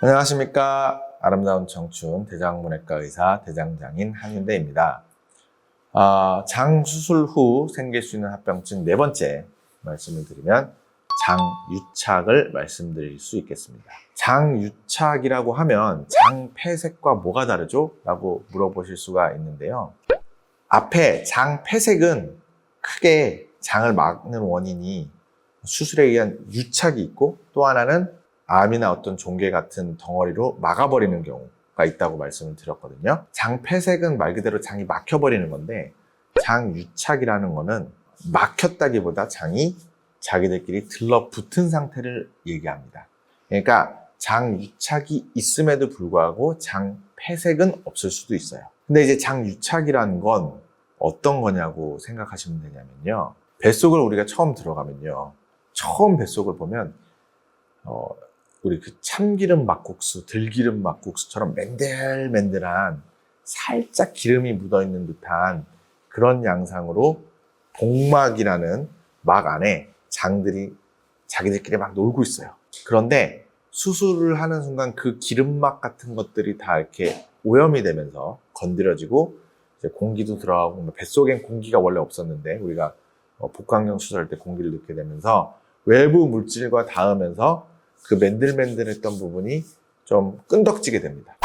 안녕하십니까. 아름다운 청춘 대장문외과 의사 대장장인 한윤대입니다. 장 수술 후 생길 수 있는 합병증 네 번째 말씀을 드리면 장유착을 말씀드릴 수 있겠습니다. 장유착이라고 하면 장폐색과 뭐가 다르죠? 라고 물어보실 수가 있는데요. 앞에 장폐색은 크게 장을 막는 원인이 수술에 의한 유착이 있고, 또 하나는 암이나 어떤 종괴 같은 덩어리로 막아버리는 경우가 있다고 말씀을 드렸거든요. 장폐색은 말 그대로 장이 막혀버리는 건데, 장유착이라는 거는 막혔다기보다 장이 자기들끼리 들러붙은 상태를 얘기합니다. 그러니까 장유착이 있음에도 불구하고 장폐색은 없을 수도 있어요. 근데 이제 장유착이라는 건 어떤 거냐고 생각하시면 되냐면요. 뱃속을 우리가 처음 들어가면요. 처음 뱃속을 보면 우리 그 참기름 막국수, 들기름 막국수처럼 맨들맨들한 살짝 기름이 묻어있는 듯한 그런 양상으로 복막이라는 막 안에 장들이 자기들끼리 막 놀고 있어요. 그런데 수술을 하는 순간 그 기름막 같은 것들이 다 이렇게 오염이 되면서 건드려지고 이제 공기도 들어가고, 뱃속엔 공기가 원래 없었는데 우리가 복강경 수술할 때 공기를 넣게 되면서 외부 물질과 닿으면서 그 맨들맨들했던 부분이 좀 끈덕지게 됩니다.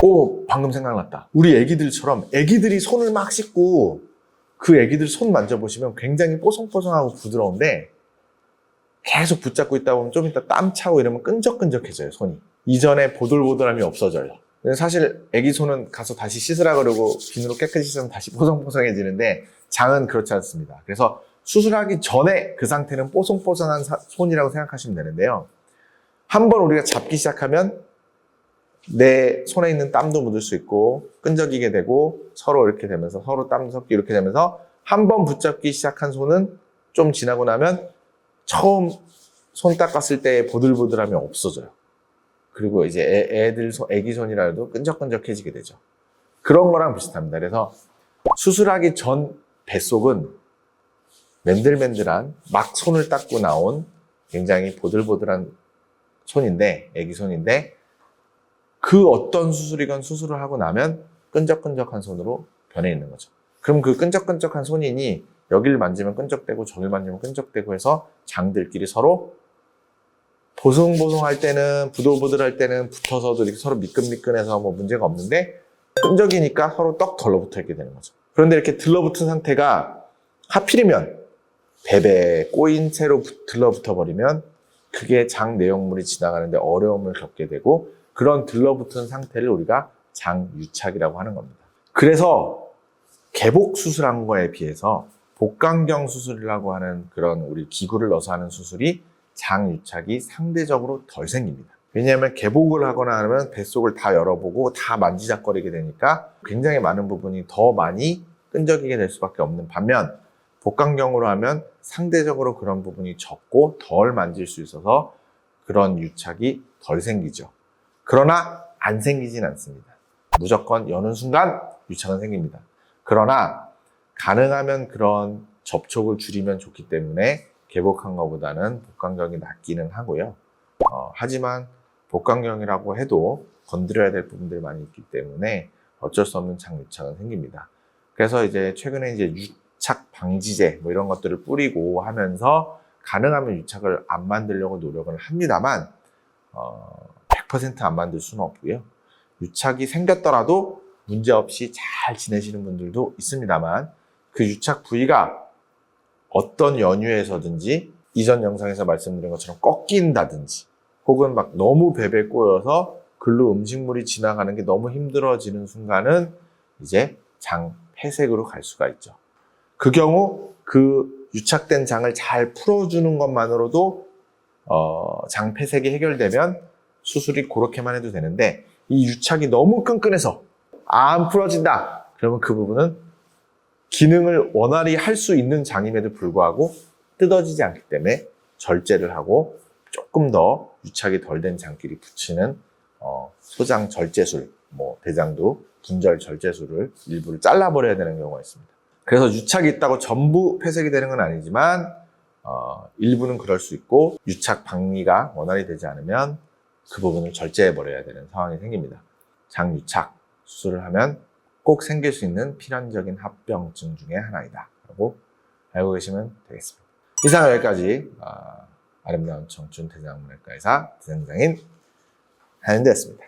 방금 생각났다. 우리 애기들처럼 애기들이 손을 막 씻고 그 애기들 손 만져보시면 굉장히 뽀송뽀송하고 부드러운데 계속 붙잡고 있다 보면 좀 이따 땀 차고 이러면 끈적끈적해져요, 손이. 이전에 보들보들함이 없어져요. 사실 애기 손은 가서 다시 씻으라 그러고 비누로 깨끗이 씻으면 다시 뽀송뽀송해지는데 장은 그렇지 않습니다. 그래서 수술하기 전에 그 상태는 뽀송뽀송한 손이라고 생각하시면 되는데요. 한번 우리가 잡기 시작하면 내 손에 있는 땀도 묻을 수 있고 끈적이게 되고 서로 이렇게 되면서 서로 땀 섞기 이렇게 되면서 한번 붙잡기 시작한 손은 좀 지나고 나면 처음 손 닦았을 때의 보들보들함이 없어져요. 그리고 이제 애기 손이라도 끈적끈적해지게 되죠. 그런 거랑 비슷합니다. 그래서 수술하기 전 뱃속은 맨들맨들한 막 손을 닦고 나온 굉장히 보들보들한 손인데, 애기 손인데, 그 어떤 수술이건 수술을 하고 나면 끈적끈적한 손으로 변해 있는 거죠. 그럼 그 끈적끈적한 손이니 여기를 만지면 끈적대고 저기를 만지면 끈적대고 해서 장들끼리 서로 보송보송할 때는, 부들부들할 때는 붙어서도 이렇게 서로 미끈미끈해서 뭐 문제가 없는데, 끈적이니까 서로 떡 덜러붙어 있게 되는 거죠. 그런데 이렇게 들러붙은 상태가 하필이면 베베 꼬인 채로 들러붙어 버리면 그게 장 내용물이 지나가는데 어려움을 겪게 되고, 그런 들러붙은 상태를 우리가 장유착이라고 하는 겁니다. 그래서 개복 수술한 거에 비해서 복강경 수술이라고 하는 그런 우리 기구를 넣어서 하는 수술이 장유착이 상대적으로 덜 생깁니다. 왜냐하면 개복을 하거나 하면 뱃속을 다 열어보고 다 만지작거리게 되니까 굉장히 많은 부분이 더 많이 끈적이게 될 수밖에 없는 반면, 복강경으로 하면 상대적으로 그런 부분이 적고 덜 만질 수 있어서 그런 유착이 덜 생기죠. 그러나 안 생기진 않습니다. 무조건 여는 순간 유착은 생깁니다. 그러나 가능하면 그런 접촉을 줄이면 좋기 때문에 개복한 것보다는 복강경이 낫기는 하고요. 하지만 복강경이라고 해도 건드려야 될 부분들이 많이 있기 때문에 어쩔 수 없는 장유착은 생깁니다. 그래서 이제 최근에 이제 유착 방지제 뭐 이런 것들을 뿌리고 하면서 가능하면 유착을 안 만들려고 노력을 합니다만 100% 안 만들 수는 없고요. 유착이 생겼더라도 문제없이 잘 지내시는 분들도 있습니다만, 그 유착 부위가 어떤 연유에서든지 이전 영상에서 말씀드린 것처럼 꺾인다든지 혹은 막 너무 베베 꼬여서 글로 음식물이 지나가는 게 너무 힘들어지는 순간은 이제 장 폐색으로 갈 수가 있죠. 그 경우 그 유착된 장을 잘 풀어주는 것만으로도 장 폐색이 해결되면 수술이 그렇게만 해도 되는데, 이 유착이 너무 끈끈해서 안 풀어진다 그러면 그 부분은 기능을 원활히 할 수 있는 장임에도 불구하고 뜯어지지 않기 때문에 절제를 하고 조금 더 유착이 덜 된 장끼리 붙이는 소장 절제술, 뭐 대장도 분절 절제술을 일부를 잘라버려야 되는 경우가 있습니다. 그래서 유착이 있다고 전부 폐색이 되는 건 아니지만 일부는 그럴 수 있고, 유착 방리가 원활히 되지 않으면 그 부분을 절제해버려야 되는 상황이 생깁니다. 장유착 수술을 하면 꼭 생길 수 있는 필연적인 합병증 중에 하나이다 라고 알고 계시면 되겠습니다. 이상 여기까지 아름다운 청춘 대장문외과 의사 대장장인 한윤대였습니다.